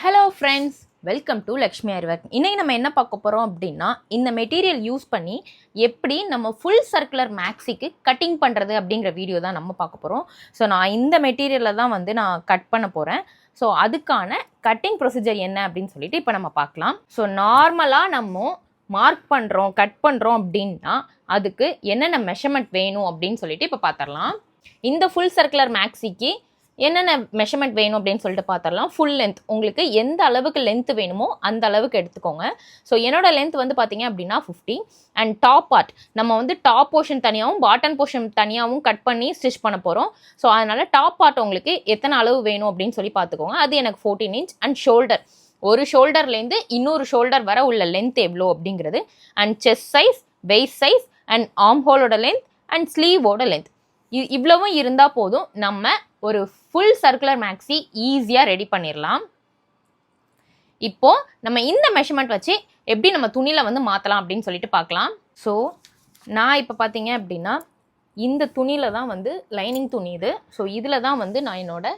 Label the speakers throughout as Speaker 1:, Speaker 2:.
Speaker 1: Hello friends, welcome to Lakshmi ஐயர்வேர். இன்றைக்கி நம்ம என்ன பார்க்க போகிறோம் அப்படின்னா, இந்த மெட்டீரியல் யூஸ் பண்ணி எப்படி நம்ம ஃபுல் சர்க்குலர் மேக்ஸிக்கு கட்டிங் பண்ணுறது அப்படிங்கிற வீடியோ தான் நம்ம பார்க்க போகிறோம். ஸோ நான் இந்த மெட்டீரியலில் தான் நான் கட் பண்ண போகிறேன். ஸோ அதுக்கான கட்டிங் ப்ரொசீஜர் என்ன அப்படின்னு சொல்லிட்டு இப்போ நம்ம பார்க்கலாம். ஸோ நார்மலாக நம்ம மார்க் பண்ணுறோம், கட் பண்ணுறோம் அப்படின்னா அதுக்கு என்னென்ன மெஷர்மெண்ட் வேணும் அப்படின்னு சொல்லிட்டு இப்போ பார்த்துடலாம். இந்த ஃபுல் சர்க்குலர் மேக்ஸிக்கு என்னென்ன மெஷர்மெண்ட் வேணும் அப்படின்னு சொல்லிட்டு பார்த்துடலாம். ஃபுல் லென்த், உங்களுக்கு எந்த அளவுக்கு லென்த் வேணுமோ அந்த அளவுக்கு எடுத்துக்கோங்க. ஸோ என்னோட லென்த் பார்த்தீங்க அப்படின்னா 50. அண்ட் டாப் பார்ட் நம்ம டாப் போர்ஷன் தனியாகவும் பாட்டம் போர்ஷன் தனியாகவும் கட் பண்ணி ஸ்டிச் பண்ண போகிறோம். ஸோ அதனால் டாப் பார்ட் உங்களுக்கு எத்தனை அளவு வேணும் அப்படின்னு சொல்லி பார்த்துக்கோங்க. அது எனக்கு 14 inch. அண்ட் ஷோல்டர், ஒரு ஷோல்டர்லேருந்து இன்னொரு ஷோல்டர் வர உள்ள லென்த் எவ்வளோ அப்படிங்கிறது. And chest size, waist size, and arm ஹோலோட லென்த், அண்ட் ஸ்லீவோட லென்த், இவ்வளவும் இருந்தால் போதும், நம்ம ஒரு ஃபுல் சர்க்குலர் மேக்ஸி ஈஸியாக ரெடி பண்ணிடலாம். இப்போ நம்ம இந்த மெஷர்மெண்ட் வச்சு எப்படி நம்ம துணியில் மாற்றலாம் அப்படின்னு சொல்லிட்டு பார்க்கலாம். ஸோ நான் இப்போ பார்த்தீங்க அப்படின்னா இந்த துணியில் தான் லைனிங் துணி இது. ஸோ இதில் தான் நான் என்னோட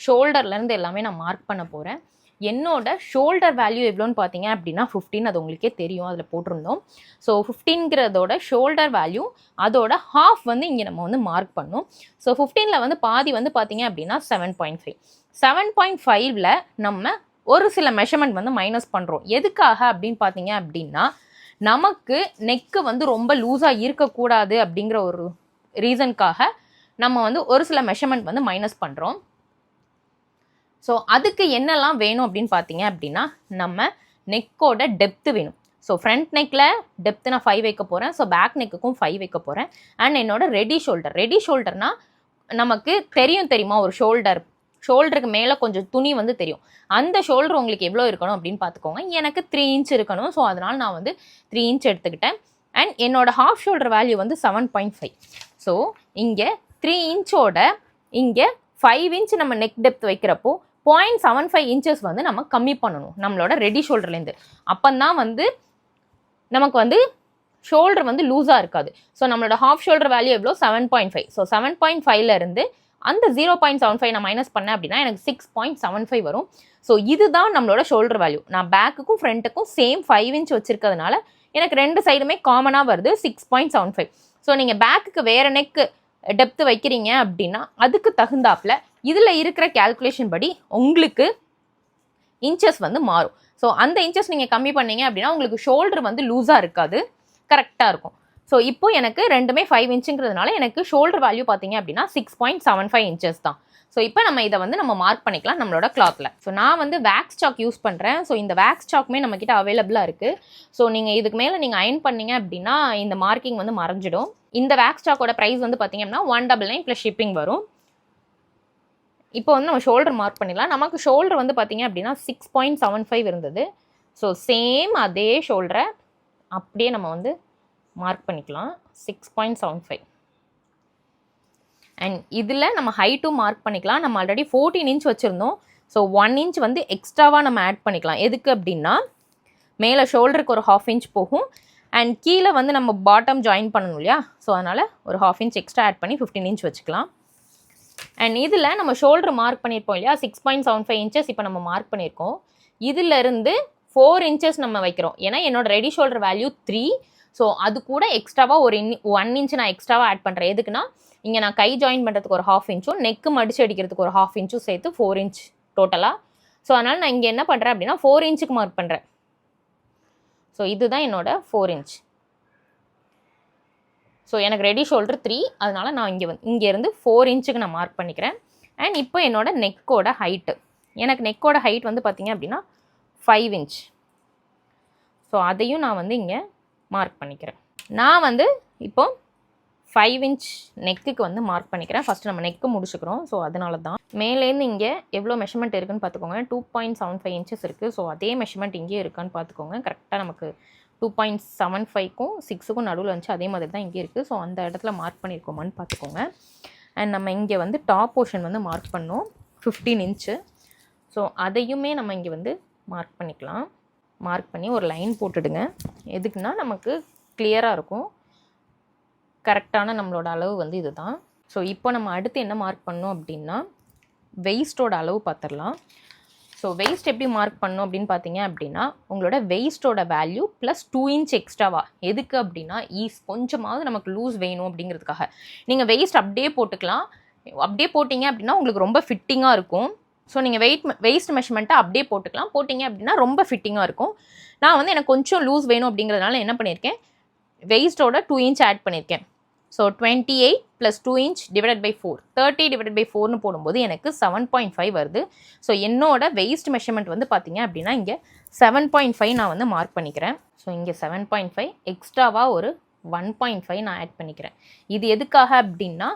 Speaker 1: ஷோல்டர்லேருந்து எல்லாமே நான் மார்க் பண்ண போகிறேன். என்னோட ஷோல்டர் வேல்யூ எவ்வளோன்னு பார்த்தீங்க அப்படின்னா 15. அது உங்களுக்கே தெரியும், அதில் போட்டிருந்தோம். ஸோ 15ங்கிறதோட ஷோல்டர் வேல்யூ, அதோட ஹாஃப் இங்கே நம்ம மார்க் பண்ணோம். ஸோ 15ல் பாதி பார்த்தீங்க அப்படின்னா 7.5. 7.5ல் நம்ம ஒரு சில மெஷர்மெண்ட் மைனஸ் பண்ணுறோம். எதுக்காக அப்படின்னு பார்த்தீங்க அப்படின்னா, நமக்கு நெக்கு ரொம்ப லூஸாக இருக்கக்கூடாது அப்படிங்கிற ஒரு ரீசனுக்காக நம்ம ஒரு சில மெஷர்மெண்ட் மைனஸ் பண்ணுறோம். ஸோ அதுக்கு என்னெல்லாம் வேணும் அப்படின்னு பார்த்தீங்க அப்படின்னா, நம்ம நெக்கோட டெப்த்து வேணும். ஸோ ஃப்ரண்ட் நெக்கில் டெப்த்து நான் 5 வைக்க போகிறேன். ஸோ பேக் நெக்குக்கும் 5 வைக்க போகிறேன். அண்ட் என்னோட ரெடி ஷோல்டர்னால் நமக்கு தெரியுமா, ஒரு ஷோல்டருக்கு மேலே கொஞ்சம் துணி தெரியும். அந்த ஷோல்டர் உங்களுக்கு எவ்வளோ இருக்கணும் அப்படின்னு பார்த்துக்கோங்க. எனக்கு 3 inch இருக்கணும். ஸோ அதனால் நான் 3 inch எடுத்துக்கிட்டேன். அண்ட் என்னோட ஹாஃப் ஷோல்டர் வேல்யூ 7.5. ஸோ இங்கே 3 inchோட இங்கே 5 inch நம்ம நெக் டெப்த் வைக்கிறப்போ 0.75 inches நம்ம கம்மி பண்ணணும் நம்மளோட ரெடி ஷோல்டர்லேருந்து. அப்போதான் நமக்கு ஷோல்டர் லூஸாக இருக்காது. ஸோ நம்மளோட ஹாஃப் ஷோல்டர் வேல்யூ எவ்வளோ 7.5. ஸோ 7.5லேருந்து அந்த 0.75 நான் மைனஸ் பண்ணேன் அப்படின்னா எனக்கு 6.75 வரும். ஸோ இதுதான் நம்மளோட ஷோல்டர் வேல்யூ. நான் பேக்குக்கும் ஃப்ரண்ட்டுக்கும் சேம் 5 inch வச்சுருக்கிறதுனால எனக்கு ரெண்டு சைடுமே காமனாக வருது 6.75. ஸோ நீங்கள் பேக்குக்கு வேறு நெக்கு டெப்த்து வைக்கிறீங்க அப்படின்னா அதுக்கு தகுந்தாப்பில் இதில் இருக்கிற கேல்குலேஷன் படி உங்களுக்கு இன்ச்சஸ் மாறும். ஸோ அந்த இன்ச்சஸ் நீங்கள் கம்மி பண்ணீங்க அப்படின்னா உங்களுக்கு ஷோல்டர் லூஸாக இருக்காது, கரெக்டாக இருக்கும். ஸோ இப்போ எனக்கு ரெண்டுமே 5 inchங்கிறதுனால எனக்கு ஷோல்டர் வேல்யூ பார்த்தீங்க அப்படின்னா 6.75 inches தான். ஸோ இப்போ நம்ம இதை நம்ம மார்க் பண்ணிக்கலாம் நம்மளோட கிளாத்தில். ஸோ நான் வேக்ஸ் சாக் யூஸ் பண்ணுறேன். ஸோ இந்த வேக்ஸ் சாக்குமே நம்மக்கிட்ட அவைலபிளாக இருக்குது. ஸோ நீங்கள் இதுக்கு மேலே நீங்கள் அயன் பண்ணீங்க அப்படின்னா இந்த மார்க்கிங் மறைஞ்சிடும். இந்த வேக்ஸ் சாக்கோட ப்ரைஸ் பார்த்தீங்க அப்படின்னா 199 + ஷிப்பிங் வரும். இப்போ நம்ம ஷோல்டர் மார்க் பண்ணிடலாம். நமக்கு ஷோல்டர் பார்த்தீங்க அப்படின்னா 6.75 இருந்தது. ஸோ சேம் அதே ஷோல்டரை அப்படியே நம்ம மார்க் பண்ணிக்கலாம் 6.75. அண்ட் இதில் நம்ம ஹைட்டும் மார்க் பண்ணிக்கலாம். நம்ம ஆல்ரெடி 14 inch வச்சுருந்தோம். ஸோ 1 inch எக்ஸ்ட்ராவாக நம்ம ஆட் பண்ணிக்கலாம். எதுக்கு அப்படின்னா மேலே ஷோல்டருக்கு ஒரு 1/2 inch போகும். அண்ட் கீழே நம்ம பாட்டம் ஜாயின் பண்ணணும் இல்லையா, ஸோ அதனால் ஒரு 1/2 inch எக்ஸ்ட்ரா ஆட் பண்ணி 15 inch வச்சுக்கலாம். அண்ட் இதில் நம்ம ஷோல்டர் மார்க் பண்ணியிருப்போம் இல்லையா, 6.75 inches இப்போ நம்ம மார்க் பண்ணியிருக்கோம். இதிலிருந்து 4 inches நம்ம வைக்கிறோம். ஏன்னா என்னோட ரெடி ஷோல்டர் வேல்யூ 3. ஸோ அது கூட எக்ஸ்ட்ராவாக ஒரு 1 inch நான் எக்ஸ்ட்ராவாக ஆட் பண்ணுறேன். எதுக்குன்னா இங்கே நான் கை ஜாயின் பண்ணுறதுக்கு ஒரு 1/2 inch, நெக்கு மடிச்சு அடிக்கிறதுக்கு ஒரு 1/2 inch சேர்த்து 4 inch டோட்டலாக. ஸோ அதனால் நான் இங்கே என்ன பண்ணுறேன் அப்படின்னா 4 inchக்கு மார்க் பண்ணுறேன். ஸோ இதுதான் என்னோட 4 inch. ஸோ எனக்கு ரெடி ஷோல்டர் 3, அதனால் நான் இங்கேருந்து 4 inchக்கு நான் மார்க் பண்ணிக்கிறேன். அண்ட் இப்போ என்னோட நெக்கோட ஹைட்டு, எனக்கு நெக்கோட ஹைட் பார்த்தீங்க அப்படின்னா 5 inch. ஸோ அதையும் நான் இங்கே மார்க் பண்ணிக்கிறேன். நான் இப்போ 5 inch நெக்குக்கு மார்க் பண்ணிக்கிறேன். ஃபஸ்ட்டு நம்ம நெக்கு முடிச்சுக்கிறோம். ஸோ அதனால தான் மேலேருந்து இங்கே எவ்வளோ மெஷர்மெண்ட் இருக்குதுன்னு பார்த்துக்கோங்க. 2.75 inches இருக்குது. ஸோ அதே மெஷர்மெண்ட் இங்கே இருக்கான்னு பார்த்துக்கோங்க. கரெக்டாக நமக்கு 2.75க்கும் 6க்கும் நடுவில் வந்துச்சு, அதே மாதிரி தான் இங்கே இருக்குது. ஸோ அந்த இடத்துல மார்க் பண்ணியிருக்கோமான்னு பார்த்துக்கோங்க. அண்ட் நம்ம இங்கே டாப் போர்ஷன் மார்க் பண்ணோம் 15 inch. ஸோ அதையுமே நம்ம இங்கே மார்க் பண்ணிக்கலாம். மார்க் பண்ணி ஒரு லைன் போட்டுடுங்க. எதுக்குன்னா நமக்கு கிளியராக இருக்கும். கரெக்டான நம்மளோட அளவு இதுதான். ஸோ இப்போ நம்ம அடுத்து என்ன மார்க் பண்ணோம் அப்படின்னா வெயிஸ்டோட அளவு பார்த்துடலாம். ஸோ வெயிஸ்ட் எப்படி மார்க் பண்ணணும் அப்படின்னு பார்த்தீங்க அப்படின்னா உங்களோட வெயிஸ்ட்டோட வேல்யூ ப்ளஸ் 2 இன்ச் எக்ஸ்ட்ராவா எதுக்கு அப்படின்னா கொஞ்சமாவது நமக்கு லூஸ் வேணும் அப்படிங்கிறதுக்காக. நீங்கள் வெயிஸ்ட் அப்படியே போட்டுக்கலாம். அப்படியே போட்டிங்க அப்படின்னா உங்களுக்கு ரொம்ப ஃபிட்டிங்காக இருக்கும். ஸோ நீங்கள் வெயிஸ்ட் மெஷர்மெண்ட்டை அப்படியே போட்டுக்கலாம். போட்டிங்க அப்படின்னா ரொம்ப ஃபிட்டிங்காக இருக்கும். நான் வந்து எனக்கு கொஞ்சம் லூஸ் வேணும் அப்படிங்கிறதுனால என்ன பண்ணியிருக்கேன், வெயிஸ்ட்டோட 2 இன்ச் ஆட் பண்ணியிருக்கேன். So 28 + 2 inch divided by 4 30 divided by 4னு போடும்போது எனக்கு 7.5 வருது. ஸோ என்னோட வெயிஸ்ட் மெஷர்மெண்ட் வந்து பார்த்தீங்க அப்படின்னா இங்கே 7.5 நான் வந்து மார்க் பண்ணிக்கிறேன். ஸோ இங்கே 7.5 எக்ஸ்ட்ராவாக ஒரு 1.5 நான் ஆட் பண்ணிக்கிறேன். இது எதுக்காக அப்படின்னா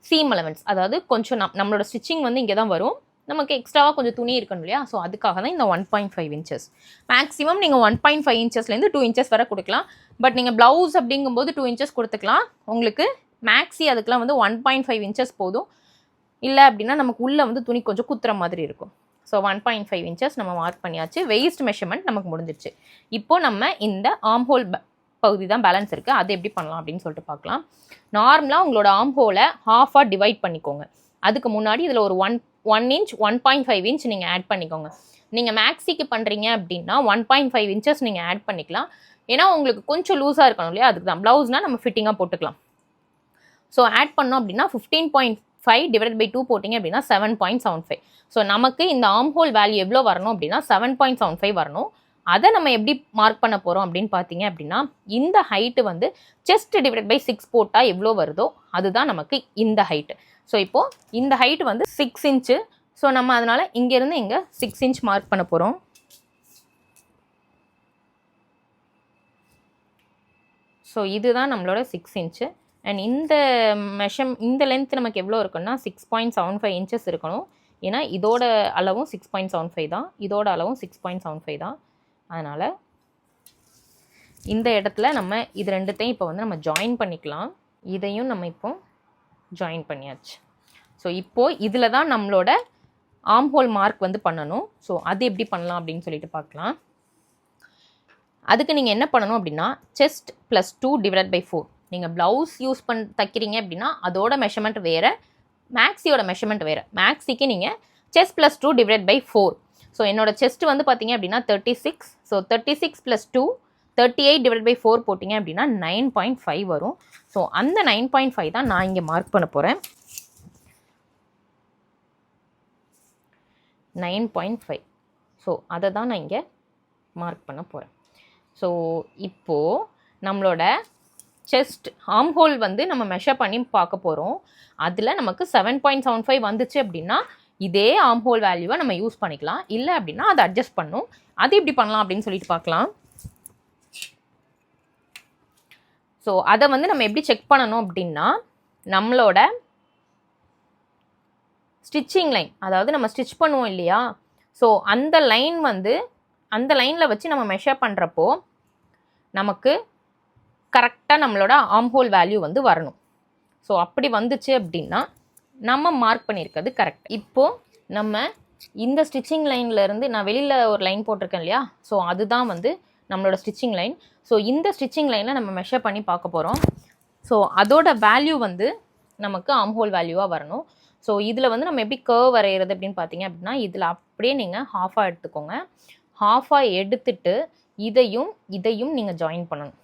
Speaker 1: சீம் அலவன்ஸ், அதாவது கொஞ்சம் நம்மளோட ஸ்டிச்சிங் வந்து இங்கே தான் வரும், நமக்கு எக்ஸ்ட்ராவாக கொஞ்சம் துணி இருக்கணும் இல்லையா. ஸோ அதுக்காக தான் இந்த 1.5 இன்ச்சஸ். மேக்ஸிமம் நீங்கள் 1.5 இன்ச்சஸ்லேருந்து 2 இன்ச்சஸ் வரை கொடுக்கலாம். பட் நீங்கள் ப்ளவுஸ் அப்படிங்கும்போது 2 இன்ச்சஸ் கொடுத்துக்கலாம். உங்களுக்கு மேக்ஸி அதுக்கெலாம் வந்து 1.5 இன்ச்சஸ் போதும். இல்லை அப்படின்னா நமக்கு உள்ளே வந்து துணி கொஞ்சம் குத்துற மாதிரி இருக்கும். ஸோ 1.5 இன்ச்சஸ் நம்ம மார்க் பண்ணியாச்சு. வெயிஸ்ட் மெஷர்மெண்ட் நமக்கு முடிஞ்சிருச்சு. இப்போது நம்ம இந்த ஆம் ஹோல் பகுதி தான் பேலன்ஸ் இருக்குது, அது எப்படி பண்ணலாம் அப்படின்னு சொல்லிட்டு பார்க்கலாம். நார்மலாக உங்களோட ஆம் ஹோலை ஹாஃபாக டிவைட் பண்ணிக்கோங்க. அதுக்கு முன்னாடி இதில் ஒரு 1 இன்ச் 1.5 இன்ச் நீங்கள் ஆட் பண்ணிக்கோங்க. நீங்கள் மேக்ஸிக்கு பண்ணுறீங்க அப்படின்னா 1.5 இன்ச்சஸ் நீங்கள் ஆட் பண்ணிக்கலாம். ஏன்னா உங்களுக்கு கொஞ்சம் லூஸாக இருக்கணும் இல்லையா, அதுக்கு தான். ப்ளவுஸ்னால் நம்ம ஃபிட்டிங்காக போட்டுக்கலாம். ஸோ ஆட் பண்ணோம் அப்படின்னா 15.5 டிவைட் பை 2 போட்டிங்க அப்படின்னா 7.75. ஸோ நமக்கு இந்த ஆம் ஹோல் வேல்யூ எவ்வளோ வரணும் அப்படின்னா 7.75 வரணும். அதை நம்ம எப்படி மார்க் பண்ண போகிறோம் அப்படின்னு பார்த்தீங்க அப்படின்னா இந்த ஹைட்டு வந்து செஸ்ட் டிவைட் பை 6 போட்டால் எவ்வளோ வருதோ அதுதான் நமக்கு இந்த ஹைட்டு. ஸோ இப்போது இந்த ஹைட் வந்து 6 இன்ச்சு. ஸோ நம்ம அதனால் இங்கேருந்து இங்கே 6 இன்ச் மார்க் பண்ண போகிறோம். ஸோ இதுதான் நம்மளோட 6 இன்ச்சு. அண்ட் இந்த லென்த் நமக்கு எவ்வளோ இருக்குன்னா 6.75 இன்ச்சஸ் இருக்கணும். ஏன்னா இதோட அளவும் 6.75 தான், இதோட அளவும் 6.75 தான். அதனால் இந்த இடத்துல நம்ம இது ரெண்டுத்தையும் இப்போ வந்து நம்ம ஜாயின் பண்ணிக்கலாம். இதையும் நம்ம இப்போ ஜாயின் பண்ணியாச்சு. ஸோ இப்போது இதில் தான் நம்மளோட ஆம் ஹோல் மார்க் வந்து பண்ணணும். ஸோ அது எப்படி பண்ணலாம் அப்படின்னு சொல்லிட்டு பார்க்கலாம். அதுக்கு நீங்கள் என்ன பண்ணணும் அப்படின்னா செஸ்ட் + 2 டிவைட் பை 4. நீங்கள் ப்ளவுஸ் யூஸ் தைக்கிறீங்க அப்படின்னா அதோட மெஷர்மெண்ட் வேறு, மேக்ஸியோட மெஷர்மெண்ட் வேறு. மேக்ஸிக்கு நீங்கள் செஸ்ட் + 2 டிவைட் பை 4. ஸோ என்னோட செஸ்ட் வந்து பார்த்தீங்க அப்படின்னா 36. ஸோ 36 + 2 38 டிவைட் பை 4 போட்டிங்க அப்படின்னா 9.5 வரும். ஸோ அந்த 9.5 தான் நான் இங்கே மார்க் பண்ண போகிறேன். 9.5. ஸோ அதை தான் நான் இங்கே மார்க் பண்ண போகிறேன். ஸோ இப்போது நம்மளோட செஸ்ட் ஆம் ஹோல் வந்து நம்ம மெஷர் பண்ணி பார்க்க போகிறோம். அதில் நமக்கு 7.75 வந்துச்சு அப்படின்னா இதே ஆம் ஹோல் வேல்யூவை நம்ம யூஸ் பண்ணிக்கலாம். இல்லை அப்படின்னா அதை அட்ஜஸ்ட் பண்ணும். அது எப்படி பண்ணலாம் அப்படின்னு சொல்லிட்டு பார்க்கலாம். ஸோ அதை வந்து நம்ம எப்படி செக் பண்ணணும் அப்படின்னா நம்மளோட ஸ்டிச்சிங் லைன், அதாவது நம்ம ஸ்டிச் பண்ணுவோம் இல்லையா, ஸோ அந்த லைனில் வச்சு நம்ம மெஷர் பண்ணுறப்போ நமக்கு கரெக்டாக நம்மளோட ஆம் ஹோல் வேல்யூ வந்து வரணும். ஸோ அப்படி வந்துச்சு அப்படின்னா நம்ம மார்க் பண்ணியிருக்கிறது கரெக்ட். இப்போது நம்ம இந்த ஸ்டிச்சிங் லைன்லேருந்து நான் வெளியில் ஒரு லைன் போட்டிருக்கேன் இல்லையா, ஸோ அதுதான் வந்து நம்மளோட ஸ்டிச்சிங் லைன். ஸோ இந்த ஸ்டிச்சிங் லைனில் நம்ம மெஷர் பண்ணி பார்க்க போகிறோம். ஸோ அதோட வேல்யூ வந்து நமக்கு ஆம் ஹோல் வேல்யூவாக வரணும். ஸோ இதில் வந்து நம்ம எப்படி கர்வ் வரைகிறது அப்படின்னு பார்த்தீங்க அப்படின்னா இதில் அப்படியே நீங்கள் ஹாஃபாக எடுத்துக்கோங்க. ஹாஃபாக எடுத்துட்டு இதையும் நீங்கள் ஜாயின் பண்ணணும்.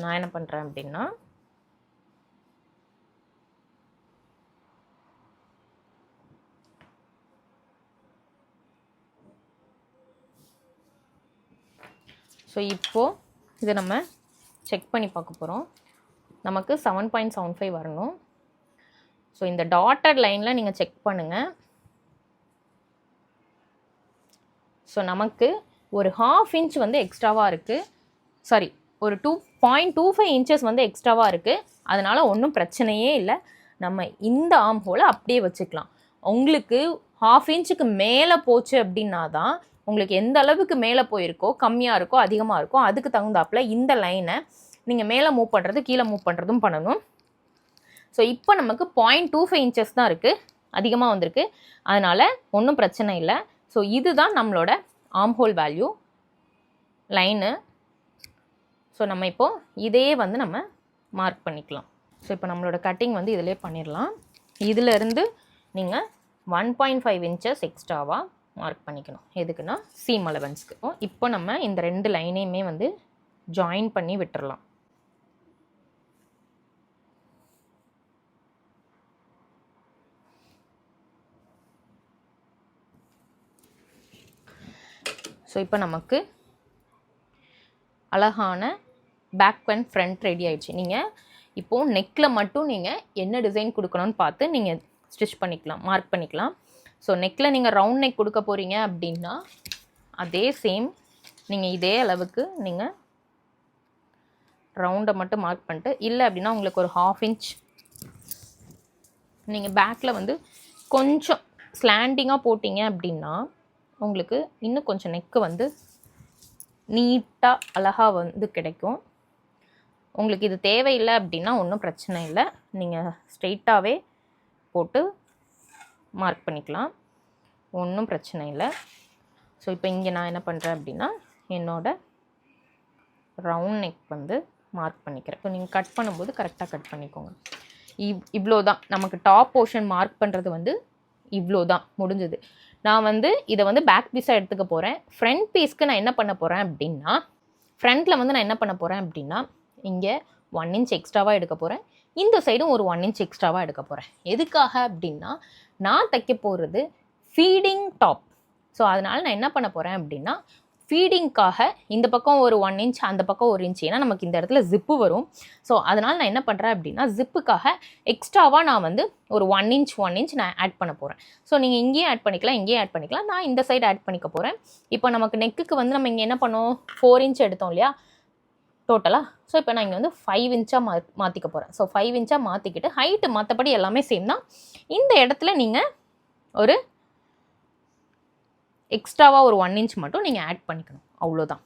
Speaker 1: நான் என்ன பண்ணுறேன் அப்படின்னா ஸோ இப்போது இதை நம்ம செக் பண்ணி பார்க்க போகிறோம். நமக்கு 7.75 வரணும். ஸோ இந்த டாட்டட் லைனில் நீங்கள் செக் பண்ணுங்கள். ஸோ நமக்கு ஒரு 1/2 இன்ச் வந்து எக்ஸ்ட்ராவாக இருக்குது. சாரி, ஒரு 2.25 இன்ச்சஸ் வந்து எக்ஸ்ட்ராவாக இருக்குது. அதனால் ஒன்றும் பிரச்சனையே இல்லை. நம்ம இந்த ஆம் ஹோலை அப்படியே வச்சுக்கலாம். உங்களுக்கு 1/2 இன்ச்சுக்கு மேலே போச்சு அப்படின்னா தான் உங்களுக்கு எந்த அளவுக்கு மேலே போயிருக்கோ, கம்மியாக இருக்கோ அதிகமாக இருக்கோ அதுக்கு தகுந்தாப்பில் இந்த லைனை நீங்கள் மேலே மூவ் பண்ணுறது கீழே மூவ் பண்ணுறதும் பண்ணணும். ஸோ இப்போ நமக்கு 0.25 இன்ச்சஸ் தான் இருக்குது, அதிகமாக வந்திருக்கு. அதனால் ஒன்றும் பிரச்சனை இல்லை. ஸோ இதுதான் நம்மளோட ஆம் ஹோல் வேல்யூ லைனு. ஸோ நம்ம இப்போது இதையே வந்து நம்ம மார்க் பண்ணிக்கலாம். ஸோ இப்போ நம்மளோட கட்டிங் வந்து இதிலே பண்ணிடலாம். இதிலேருந்து நீங்கள் 1.5 இன்ச்சஸ் எக்ஸ்ட்ராவாக மார்க் பண்ணிக்கணும். எதுக்குன்னா சீம் அலவன்ஸ்க்கு. இப்போ நம்ம இந்த 2 லைனையுமே வந்து ஜாயின் பண்ணி விட்டுறலாம். ஸோ இப்போ நமக்கு அழகான பேக் அண்ட் ஃப்ரண்ட் ரெடி ஆயிடுச்சு. நீங்கள் இப்போது நெக்கில் மட்டும் நீங்கள் என்ன டிசைன் கொடுக்கணும்னு பார்த்து நீங்கள் ஸ்டிச் பண்ணிக்கலாம், மார்க் பண்ணிக்கலாம். ஸோ நெக்கில் நீங்கள் ரவுண்ட் நெக் கொடுக்க போகிறீங்க அப்படின்னா அதே சேம் நீங்கள் இதே அளவுக்கு நீங்கள் ரவுண்டை மட்டும் மார்க் பண்ணிட்டு, இல்லை அப்படின்னா உங்களுக்கு ஒரு 1/2 இன்ச் நீங்கள் பேக்கில் வந்து கொஞ்சம் ஸ்லாண்டிங்காக போட்டிங்க அப்படின்னா உங்களுக்கு இன்னும் கொஞ்சம் நெக்கு வந்து நீட்டாக அழகாக வந்து கிடைக்கும். உங்களுக்கு இது தேவையில்லை அப்படின்னா ஒன்றும் பிரச்சனை இல்லை, நீங்கள் ஸ்ட்ரெயிட்டாகவே போட்டு மார்க் பண்ணிக்கலாம், ஒன்றும் பிரச்சனை இல்லை. ஸோ இப்போ இங்கே நான் என்ன பண்ணுறேன் அப்படின்னா என்னோடய ரவுண்ட் நெக் வந்து மார்க் பண்ணிக்கிறேன். இப்போ நீங்கள் கட் பண்ணும்போது கரெக்டாக கட் பண்ணிக்கோங்க. இவ்வளோ தான் நமக்கு டாப் போர்ஷன் மார்க் பண்ணுறது வந்து இவ்வளோ தான் முடிஞ்சது. நான் வந்து இதை வந்து பேக் பீஸாக எடுத்துக்க போகிறேன். ஃப்ரண்ட் பீஸ்க்கு நான் என்ன பண்ண போகிறேன் அப்படின்னா ஃப்ரண்ட்டில் வந்து நான் என்ன பண்ண போகிறேன் அப்படின்னா இங்கே 1 இன்ச் எக்ஸ்ட்ராவாக எடுக்க போகிறேன், இந்த சைடும் ஒரு 1 இன்ச் எக்ஸ்ட்ராவாக எடுக்க போகிறேன். எதுக்காக அப்படின்னா நான் தைக்க போகிறது ஃபீடிங் டாப். ஸோ அதனால் நான் என்ன பண்ண போகிறேன் அப்படின்னா ஃபீடிங்காக இந்த பக்கம் ஒரு 1 இன்ச், அந்த பக்கம் 1 இன்ச், ஏன்னா நமக்கு இந்த இடத்துல ஜிப்பு வரும். ஸோ அதனால் நான் என்ன பண்ணுறேன் அப்படின்னா ஜிப்புக்காக எக்ஸ்ட்ராவாக நான் வந்து ஒரு 1 இன்ச் நான் ஆட் பண்ண போகிறேன். ஸோ நீங்கள் இங்கேயும் ஆட் பண்ணிக்கலாம், இங்கேயும் ஆட் பண்ணிக்கலாம், நான் இந்த சைடு ஆட் பண்ணிக்க போகிறேன். இப்போ நமக்கு நெக்குக்கு வந்து நம்ம இங்கே என்ன பண்ணோம், 4 இன்ச் எடுத்தோம் இல்லையா டோட்டலாக. ஸோ இப்போ நான் இங்கே வந்து 5 இன்ச்சாக மாற்றிக்க போகிறேன். ஸோ 5 இன்ச்சாக மாற்றிக்கிட்டு ஹைட்டு மற்றபடி எல்லாமே சேம் தான். இந்த இடத்துல நீங்கள் ஒரு எக்ஸ்ட்ராவாக ஒரு 1 இன்ச் மட்டும் நீங்கள் ஆட் பண்ணிக்கணும், அவ்வளோதான்.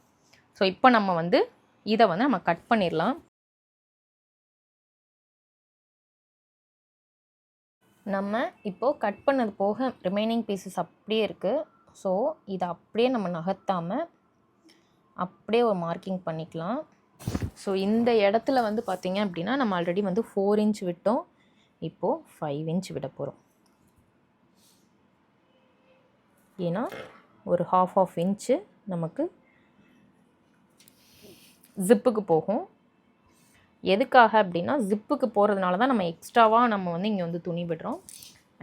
Speaker 1: ஸோ இப்போ நம்ம வந்து இதை வந்து நம்ம கட் பண்ணிடலாம். நம்ம இப்போது கட் பண்ணது போக ரிமைனிங் பீசஸ் அப்படியே இருக்குது. ஸோ இதை அப்படியே நம்ம நகர்த்தாமல் அப்படியே ஒரு மார்க்கிங் பண்ணிக்கலாம். ஸோ இந்த இடத்துல வந்து பார்த்திங்க அப்படின்னா நம்ம ஆல்ரெடி வந்து 4 இன்ச் விட்டோம், இப்போது 5 இன்ச் விட போகிறோம். ஏன்னா ஒரு 1/2 இன்ச்சு நமக்கு ஜிப்புக்கு போகும். எதுக்காக அப்படின்னா ஜிப்புக்கு போகிறதுனால தான் நம்ம எக்ஸ்ட்ராவாக நம்ம வந்து இங்கே வந்து துணி விடுறோம்.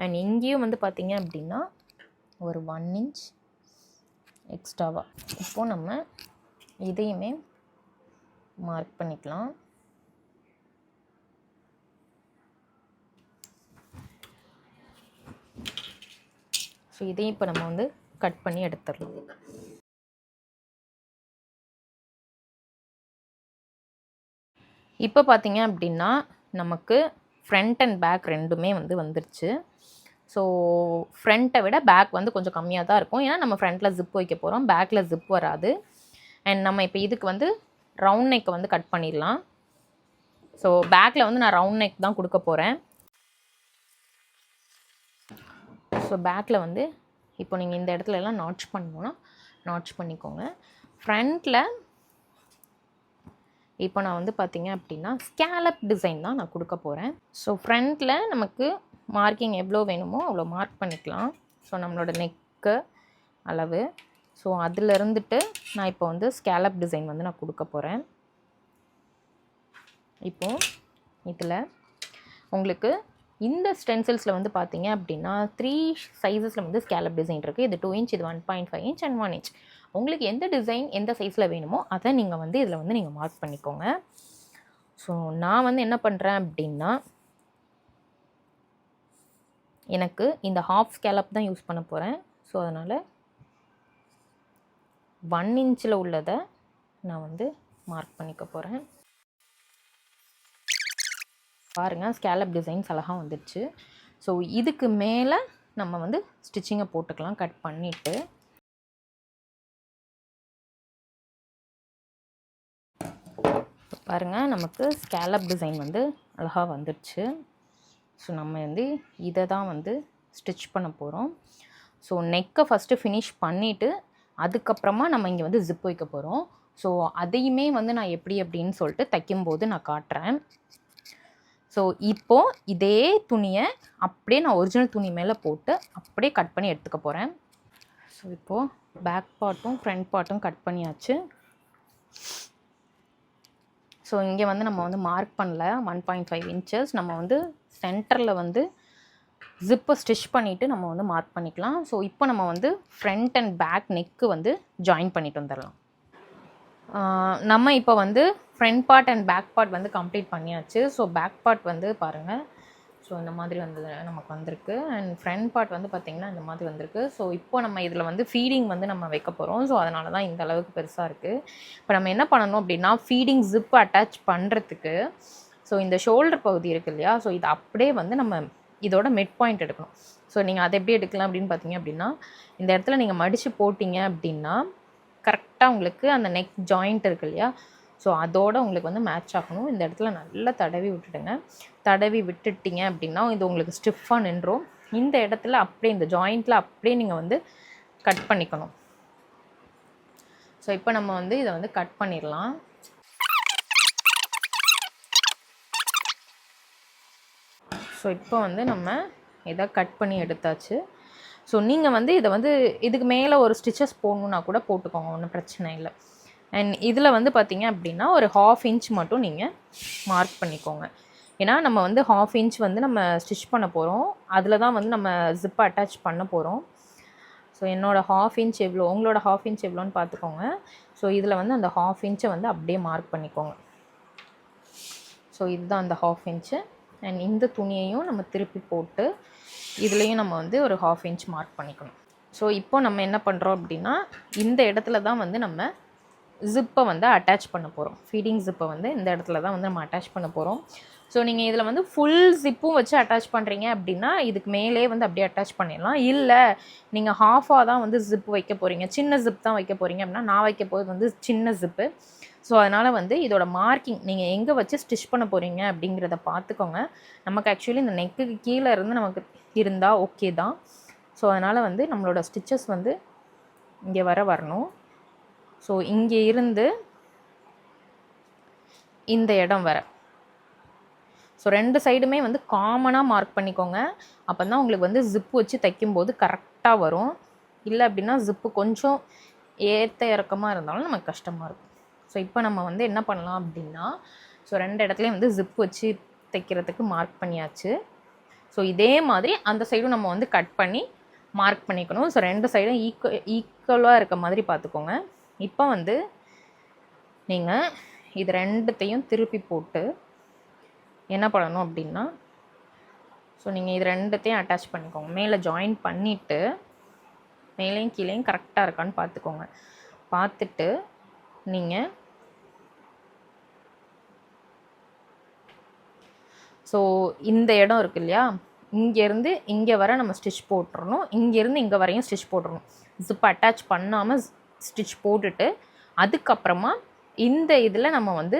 Speaker 1: அண்ட் இங்கேயும் வந்து பார்த்திங்க அப்படின்னா ஒரு 1 இன்ச் எக்ஸ்ட்ராவாக. இப்போது நம்ம இதையுமே மார்க் பண்ணிக்கலாம். ஸோ இதையும் இப்போ நம்ம வந்து கட் பண்ணி எடுத்துடலாம். இப்போ பார்த்தீங்க அப்படின்னா நமக்கு ஃப்ரண்ட் அண்ட் பேக் ரெண்டுமே வந்து வந்துருச்சு. ஸோ ஃப்ரண்ட்டை விட பேக் வந்து கொஞ்சம் கம்மியாக தான் இருக்கும், ஏன்னா நம்ம ஃப்ரண்ட்டில் ஜிப் வைக்க போகிறோம், பேக்கில் ஜிப் வராது. அண்ட் நம்ம இப்போ இதுக்கு வந்து ரவுண்ட் நெக்கை வந்து கட் பண்ணிடலாம். ஸோ பேக்கில் வந்து நான் ரவுண்ட் நெக் தான் கொடுக்க போகிறேன். ஸோ பேக்கில் வந்து இப்போ நீங்கள் இந்த இடத்துல எல்லாம் நாட்ச் பண்ணணுன்னா நாட்ச் பண்ணிக்கோங்க. ஃப்ரண்ட்டில் இப்போ நான் வந்து பார்த்திங்க அப்படின்னா ஸ்கேலப் டிசைன் தான் நான் கொடுக்க போகிறேன். ஸோ ஃப்ரண்ட்டில் நமக்கு மார்க்கிங் எவ்வளோ வேணுமோ அவ்வளோ மார்க் பண்ணிக்கலாம். ஸோ நம்மளோட நெக்கு அளவு. ஸோ அதில் இருந்துட்டு நான் இப்போ வந்து ஸ்கேலப் டிசைன் வந்து நான் கொடுக்க போகிறேன். இப்போது இதில் உங்களுக்கு இந்த ஸ்டென்சில்ஸில் வந்து பார்த்தீங்க அப்படின்னா 3 சைஸஸில் வந்து ஸ்கேலப் டிசைன் இருக்குது. இது 2 இன்ச், இது 1.5 இன்ச் அண்ட் 1 இன்ச். உங்களுக்கு எந்த டிசைன் எந்த சைஸில் வேணுமோ அதை நீங்கள் வந்து இதில் வந்து நீங்கள் மார்க் பண்ணிக்கோங்க. ஸோ நான் வந்து என்ன பண்ணுறேன் அப்படின்னா எனக்கு இந்த ஹாஃப் ஸ்கேலப் தான் யூஸ் பண்ண போகிறேன். ஸோ அதனால் 1 இன்ச்சில் உள்ளதை நான் வந்து மார்க் பண்ணிக்க போகிறேன். பாருங்கள் ஸ்கேலப் டிசைன்ஸ் அழகாக வந்துடுச்சு. ஸோ இதுக்கு மேலே நம்ம வந்து ஸ்டிச்சிங்கை போட்டுக்கலாம் கட் பண்ணிவிட்டு. பாருங்கள் நமக்கு ஸ்கேலப் டிசைன் வந்து அழகாக வந்துடுச்சு. ஸோ நம்ம வந்து இதை தான் வந்து ஸ்டிச் பண்ண போகிறோம். ஸோ நெக்கை ஃபஸ்ட்டு ஃபினிஷ் பண்ணிவிட்டு அதுக்கப்புறமா நம்ம இங்கே வந்து ஜிப் வைக்க போகிறோம். ஸோ அதையுமே வந்து நான் எப்படி அப்படின்னு சொல்லிட்டு தைக்கும்போது நான் காட்டுறேன். ஸோ இப்போது இதே துணியை அப்படியே நான் ஒரிஜினல் துணி மேலே போட்டு அப்படியே கட் பண்ணி எடுத்துக்க போகிறேன். ஸோ இப்போது பேக் பார்ட்டும் ஃப்ரண்ட் பார்ட்டும் கட் பண்ணியாச்சு. ஸோ இங்கே வந்து நம்ம வந்து மார்க் பண்ணல 1.5 inches. நம்ம வந்து சென்டரில் வந்து ஜிப்பை ஸ்டிச் பண்ணிவிட்டு நம்ம வந்து மார்க் பண்ணிக்கலாம். ஸோ இப்போ நம்ம வந்து ஃப்ரண்ட் அண்ட் பேக் நெக்கு வந்து ஜாயின் பண்ணிட்டு வந்துடலாம். நம்ம இப்போ வந்து front part and back part வந்து கம்ப்ளீட் பண்ணியாச்சு. ஸோ பேக் பார்ட் வந்து பாருங்கள், ஸோ இந்த மாதிரி வந்து நமக்கு வந்திருக்கு. அண்ட் ஃப்ரண்ட் பார்ட் வந்து பார்த்திங்கன்னா இந்த மாதிரி வந்திருக்கு. ஸோ இப்போ நம்ம இதில் வந்து ஃபீடிங் வந்து நம்ம வைக்க போகிறோம். ஸோ அதனால தான் இந்த அளவுக்கு பெருசாக இருக்குது. இப்போ நம்ம என்ன பண்ணணும் அப்படின்னா, ஃபீடிங் ஜிப் அட்டாச் பண்ணுறதுக்கு ஸோ இந்த ஷோல்டர் பகுதி இருக்குது இல்லையா, ஸோ இது அப்படியே வந்து நம்ம இதோட மிட் பாயிண்ட் எடுக்கணும். ஸோ நீங்கள் அதை எப்படி எடுக்கலாம் அப்படின்னு பார்த்தீங்க அப்படின்னா, இந்த இடத்துல நீங்கள் மடித்து போட்டிங்க அப்படின்னா கரெக்டாக உங்களுக்கு அந்த நெக் ஜாயிண்ட் இருக்கு இல்லையா, ஸோ அதோடு உங்களுக்கு வந்து மேட்ச் ஆகணும். இந்த இடத்துல நல்லா தடவி விட்டுடுங்க. தடவி விட்டுட்டிங்க அப்படின்னா இது உங்களுக்கு ஸ்டிஃபாக நின்றும். இந்த இடத்துல அப்படியே இந்த ஜாயிண்ட்டில் அப்படியே நீங்கள் வந்து கட் பண்ணிக்கணும். ஸோ இப்போ நம்ம வந்து இதை வந்து கட் பண்ணிடலாம். ஸோ இப்போ வந்து நம்ம இதை கட் பண்ணி எடுத்தாச்சு. ஸோ நீங்கள் வந்து இதை வந்து இதுக்கு மேலே ஒரு ஸ்டிச்சஸ் போடணுன்னா கூட போட்டுக்கோங்க, ஒன்றும் பிரச்சனை இல்லை. அண்ட் இதில் வந்து பார்த்திங்க அப்படின்னா ஒரு 1/2 inch மட்டும் நீங்கள் மார்க் பண்ணிக்கோங்க. ஏன்னா நம்ம வந்து 1/2 inch வந்து நம்ம ஸ்டிச் பண்ண போகிறோம். அதில் தான் வந்து நம்ம ஜிப்பை அட்டாச் பண்ண போகிறோம். ஸோ என்னோடய 1/2 inch எவ்வளோ, உங்களோட 1/2 inch எவ்வளோன்னு பார்த்துக்கோங்க. ஸோ இதில் வந்து அந்த 1/2 inch வந்து அப்படியே மார்க் பண்ணிக்கோங்க. ஸோ இதுதான் அந்த 1/2 inch. அண்ட் இந்த துணியையும் நம்ம திருப்பி போட்டு இதுலேயும் நம்ம வந்து ஒரு 1/2 inch மார்க் பண்ணிக்கணும். ஸோ இப்போ நம்ம என்ன பண்ணுறோம் அப்படின்னா, இந்த இடத்துல தான் வந்து நம்ம ஜிப்பை வந்து அட்டாச் பண்ண போகிறோம். ஃபீடிங் ஜிப்பை வந்து இந்த இடத்துல தான் வந்து நம்ம அட்டாச் பண்ண போகிறோம். ஸோ நீங்கள் இதில் வந்து ஃபுல் ஜிப்பும் வச்சு அட்டாச் பண்ணுறீங்க அப்படின்னா இதுக்கு மேலே வந்து அப்படியே அட்டாச் பண்ணிடலாம். இல்லை நீங்கள் ஹாஃபாக தான் வந்து ஜிப் வைக்க போகிறீங்க, சின்ன ஜிப் தான் வைக்க போகிறீங்க அப்படின்னா, நான் வைக்க போகிறது வந்து சின்ன ஜிப்பு. ஸோ அதனால் வந்து இதோட மார்க்கிங் நீங்கள் எங்கே வச்சு ஸ்டிச் பண்ண போகிறீங்க அப்படிங்கிறத பார்த்துக்கோங்க. நமக்கு ஆக்சுவலி இந்த நெக்குக்கு கீழே இருந்து நமக்கு இருந்தால் ஓகே தான். ஸோ அதனால் வந்து நம்மளோட ஸ்டிச்சஸ் வந்து இங்கே வரணும். ஸோ இங்கே இருந்து இந்த இடம் வர, ஸோ 2 சைடுமே வந்து காமனாக மார்க் பண்ணிக்கோங்க. அப்போ தான் உங்களுக்கு வந்து ஜிப்பு வச்சு தைக்கும்போது கரெக்டாக வரும். இல்லை அப்படின்னா ஜிப்பு கொஞ்சம் ஏற்ற இறக்கமாக இருந்தாலும் நமக்கு கஷ்டமாக இருக்கும். ஸோ இப்போ நம்ம வந்து என்ன பண்ணலாம் அப்படின்னா, ஸோ 2 இடத்துலையும் வந்து ஜிப்பு வச்சு தைக்கிறதுக்கு மார்க் பண்ணியாச்சு. ஸோ இதே மாதிரி அந்த சைடும் நம்ம வந்து கட் பண்ணி மார்க் பண்ணிக்கணும். ஸோ 2 சைடும் ஈக்குவலாக இருக்க மாதிரி பார்த்துக்கோங்க. இப்போ வந்து நீங்கள் இது 2த்தையும் திருப்பி போட்டு என்ன பண்ணணும் அப்படின்னா, ஸோ நீங்கள் இது 2த்தையும் அட்டாச் பண்ணிக்கோங்க. மேலே ஜாயின் பண்ணிவிட்டு மேலேயும் கீழேயும் கரெக்டாக இருக்கான்னு பார்த்துக்கோங்க. பார்த்துட்டு நீங்கள் ஸோ இந்த இடம் இருக்கு இல்லையா, இங்கேருந்து இங்கே வர நம்ம ஸ்டிச் போட்டுறணும். இங்கேருந்து இங்கே வரையும் ஸ்டிச் போட்டுறணும். ஜிப் அட்டாச் பண்ணாமல் ஸ்டிச் போட்டுட்டு அதுக்கப்புறமா இந்த இதில் நம்ம வந்து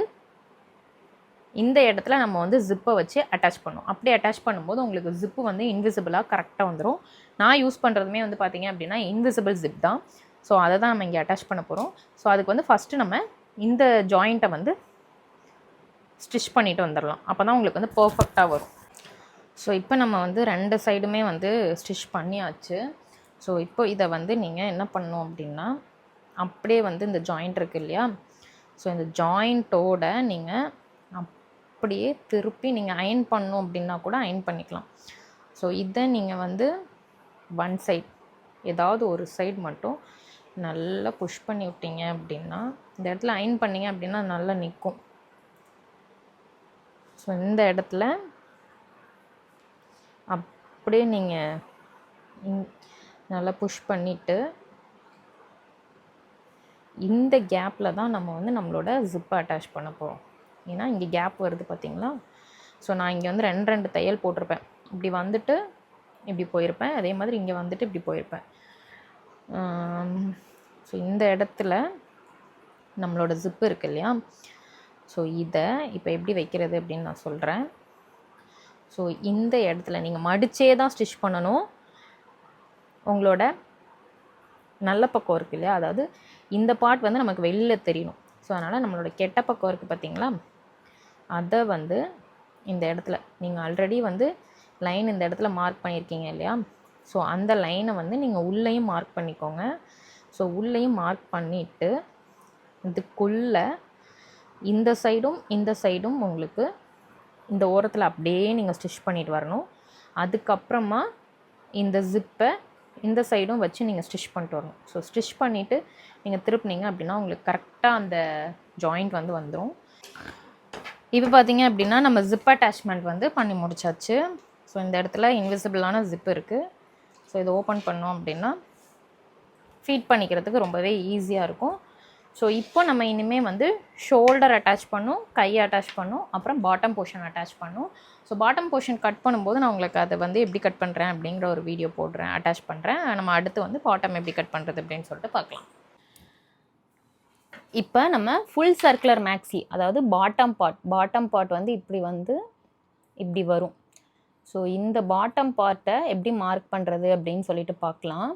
Speaker 1: இந்த இடத்துல நம்ம வந்து ஜிப்பை வச்சு அட்டாச் பண்ணணும். அப்படியே அட்டாச் பண்ணும்போது உங்களுக்கு ஜிப்பு வந்து இன்விசிபிளாக கரெக்டாக வந்துடும். நான் யூஸ் பண்ணுறதுமே வந்து பார்த்திங்க அப்படின்னா இன்விசிபிள் ஜிப் தான். ஸோ அதை தான் நம்ம இங்கே அட்டாச் பண்ண போகிறோம். ஸோ அதுக்கு வந்து ஃபஸ்ட்டு நம்ம இந்த ஜாயிண்ட்டை வந்து ஸ்டிச் பண்ணிவிட்டு வந்துடலாம். அப்போ தான் உங்களுக்கு வந்து பர்ஃபெக்டாக வரும். ஸோ இப்போ நம்ம வந்து 2 சைடுமே வந்து ஸ்டிச் பண்ணியாச்சு. ஸோ இப்போ இதை வந்து நீங்கள் என்ன பண்ணணும் அப்படின்னா, அப்படியே வந்து இந்த ஜாயிண்ட் இருக்குது இல்லையா, ஸோ இந்த ஜாயிண்ட்டோட நீங்கள் அப்படியே திருப்பி நீங்கள் அயன் பண்ணணும் அப்படின்னா கூட அயன் பண்ணிக்கலாம். ஸோ இதை நீங்கள் வந்து ஒன் சைட், ஏதாவது ஒரு சைடு மட்டும் நல்லா புஷ் பண்ணி விட்டீங்க அப்படின்னா, இந்த இடத்துல அயன் பண்ணிங்க அப்படின்னா நல்லா நிற்கும். ஸோ இந்த இடத்துல அப்படியே நீங்கள் நல்லா புஷ் பண்ணிவிட்டு இந்த கேப்பில் தான் நம்ம வந்து நம்மளோட ஜிப்பை அட்டாச் பண்ண போகிறோம். ஏன்னா இங்கே கேப் வருது பார்த்தீங்களா. ஸோ நான் இங்கே வந்து 2 தையல் போட்டிருப்பேன். இப்படி வந்துட்டு இப்படி போயிருப்பேன், அதே மாதிரி இங்கே வந்துட்டு இப்படி போயிருப்பேன். ஸோ இந்த இடத்துல நம்மளோட ஜிப்பு இருக்குது இல்லையா, ஸோ இதை இப்போ எப்படி வைக்கிறது அப்படின்னு நான் சொல்கிறேன். ஸோ இந்த இடத்துல நீங்கள் மடிச்சே தான் ஸ்டிச் பண்ணணும். உங்களோட நல்ல பக்கம் இருக்குது இல்லையா, அதாவது இந்த பார்ட் வந்து நமக்கு வெளியில் தெரியணும். ஸோ அதனால் நம்மளோட கெட்ட பக்கம் இருக்குது பார்த்தீங்களா, அதை வந்து இந்த இடத்துல நீங்கள் ஆல்ரெடி வந்து லைன் இந்த இடத்துல மார்க் பண்ணியிருக்கீங்க இல்லையா, ஸோ அந்த லைனை வந்து நீங்கள் உள்ளேயும் மார்க் பண்ணிக்கோங்க. ஸோ உள்ளேயும் மார்க் பண்ணிவிட்டு இதுக்குள்ளே இந்த சைடும் உங்களுக்கு இந்த ஓரத்தில் அப்படியே நீங்கள் ஸ்டிச் பண்ணிட்டு வரணும். அதுக்கப்புறமா இந்த ஜிப்பை இந்த சைடும் வச்சு நீங்கள் ஸ்டிச் பண்ணிட்டு வரணும். ஸோ ஸ்டிச் பண்ணிவிட்டு நீங்கள் திருப்பினீங்க அப்படின்னா உங்களுக்கு கரெக்டாக அந்த ஜாயிண்ட் வந்து வந்துடும். இப்போ பார்த்தீங்க அப்படின்னா நம்ம ஜிப் அட்டாச்மெண்ட் வந்து பண்ணி முடிச்சாச்சு. ஸோ இந்த இடத்துல இன்விசிபிளான ஜிப் இருக்குது. ஸோ இதை ஓப்பன் பண்ணோம் அப்படின்னா ஃபீட் பண்ணிக்கிறதுக்கு ரொம்பவே ஈஸியாக இருக்கும். ஸோ இப்போ நம்ம இனிமேல் வந்து ஷோல்டர் அட்டாச் பண்ணும், கையை அட்டாச் பண்ணும், அப்புறம் பாட்டம் போர்ஷன் அட்டாச் பண்ணும். ஸோ பாட்டம் போர்ஷன் கட் பண்ணும்போது நான் உங்களுக்கு அதை வந்து எப்படி கட் பண்ணுறேன் அப்படிங்கிற ஒரு வீடியோ போடுறேன், அட்டாச் பண்ணுறேன். நம்ம அடுத்து வந்து பாட்டம் எப்படி கட் பண்ணுறது அப்படின்னு சொல்லிட்டு பார்க்கலாம். இப்போ நம்ம ஃபுல் சர்க்குலர் மேக்ஸி, அதாவது பாட்டம் பார்ட் வந்து இப்படி வரும். ஸோ இந்த பாட்டம் பார்ட்டை எப்படி மார்க் பண்ணுறது அப்படின்னு சொல்லிட்டு பார்க்கலாம்.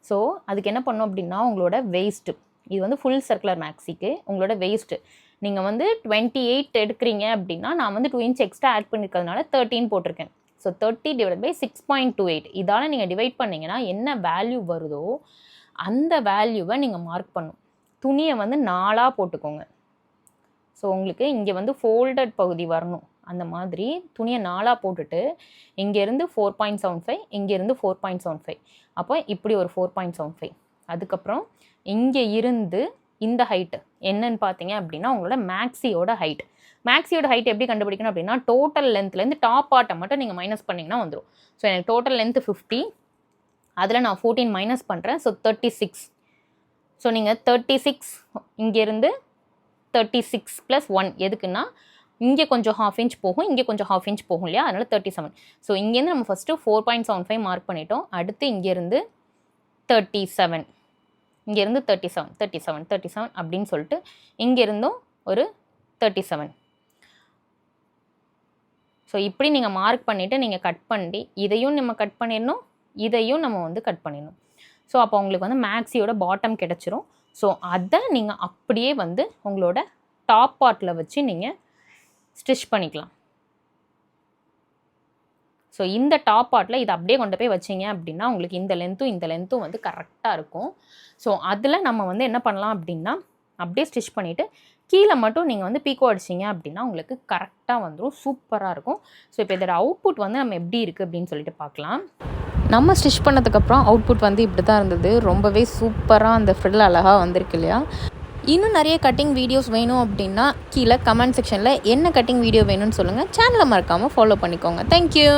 Speaker 1: ஸோ அதுக்கு என்ன பண்ணோம் அப்படின்னா, உங்களோட வெயிஸ்ட்டு, இது வந்து ஃபுல் சர்க்குலர் மேக்ஸிக்கு உங்களோட வெயிஸ்ட்டு நீங்கள் வந்து 28 எடுக்கிறீங்க அப்படின்னா, நான் வந்து 2 inch எக்ஸ்ட்ரா ஆட் பண்ணியிருக்கிறதுனால 13 போட்டிருக்கேன். ஸோ 30 / 6.28 இதால் நீங்கள் டிவைட் பண்ணிங்கன்னா என்ன வேல்யூ வருதோ அந்த வேல்யூவை நீங்கள் மார்க் பண்ணும். துணியை வந்து 4ஆக போட்டுக்கோங்க. ஸோ உங்களுக்கு இங்கே வந்து ஃபோல்டட் பகுதி வரணும். அந்த மாதிரி துணியை 4ஆக போட்டுட்டு இங்கேருந்து 4.75, இங்கேருந்து 4.75, அப்போ இப்படி ஒரு 4.75. அதுக்கப்புறம் இங்கே இருந்து இந்த ஹைட்டு என்னன்னு பார்த்தீங்க அப்படின்னா உங்களோட மேக்ஸியோட ஹைட் எப்படி கண்டுபிடிக்கணும் அப்படின்னா, டோட்டல் லென்த்லேருந்து டாப் பார்ட்டை மட்டும் நீங்கள் மைனஸ் பண்ணிங்கன்னா வந்துடும். ஸோ எனக்கு டோட்டல் லென்த்து 50, அதில் நான் 14 மைனஸ் பண்ணுறேன். ஸோ 36. ஸோ நீங்கள் 36 இங்கேருந்து 36 + 1 எதுக்குன்னா, இங்கே கொஞ்சம் 1/2 inch போகும், இங்கே கொஞ்சம் 1/2 inch போகும் இல்லையா, அதனால் 37. ஸோ இங்கேருந்து நம்ம ஃபஸ்ட்டு 4.75 மார்க் பண்ணிட்டோம். அடுத்து இங்கேருந்து 37, இங்கேருந்து 37 அப்படின்னு சொல்லிட்டு இங்கேருந்தும் ஒரு 37. ஸோ இப்படி நீங்கள் மார்க் பண்ணிவிட்டு நீங்கள் கட் பண்ணி இதையும் நம்ம கட் பண்ணிடணும், இதையும் நம்ம வந்து கட் பண்ணிடணும். ஸோ அப்போ உங்களுக்கு வந்து மேக்ஸியோட பாட்டம் கிடச்சிரும். ஸோ அதை நீங்கள் அப்படியே வந்து உங்களோட டாப் பார்ட்டில் வச்சு நீங்கள் ஸ்டிச் பண்ணிக்கலாம். ஸோ இந்த டாப் பார்ட்டில் இதை அப்படியே கொண்டு போய் வச்சிங்க அப்படின்னா உங்களுக்கு இந்த லென்த்தும் வந்து கரெக்டாக இருக்கும். ஸோ அதில் நம்ம வந்து என்ன பண்ணலாம் அப்படின்னா, அப்படியே ஸ்டிச் பண்ணிவிட்டு கீழே மட்டும் நீங்கள் வந்து பீக்கோ அடிச்சிங்க அப்படின்னா உங்களுக்கு கரெக்டாக வந்துடும், சூப்பராக இருக்கும். ஸோ இப்போ இதோட அவுட்புட் வந்து நம்ம எப்படி இருக்குது அப்படின்னு சொல்லிட்டு பார்க்கலாம். நம்ம ஸ்டிச் பண்ணதுக்கப்புறம் அவுட்புட் வந்து இப்படி தான் இருந்தது. ரொம்பவே சூப்பராக அந்த ஃப்ரில் அழகாக வந்திருக்கு இல்லையா. இன்னும் நிறைய கட்டிங் வீடியோஸ் வேணும் அப்படின்னா கீழே கமெண்ட் செக்ஷனில் என்ன கட்டிங் வீடியோ வேணும்னு சொல்லுங்கள். சேனலை மறக்காமல் ஃபாலோ பண்ணிக்கோங்க. தேங்க்யூ.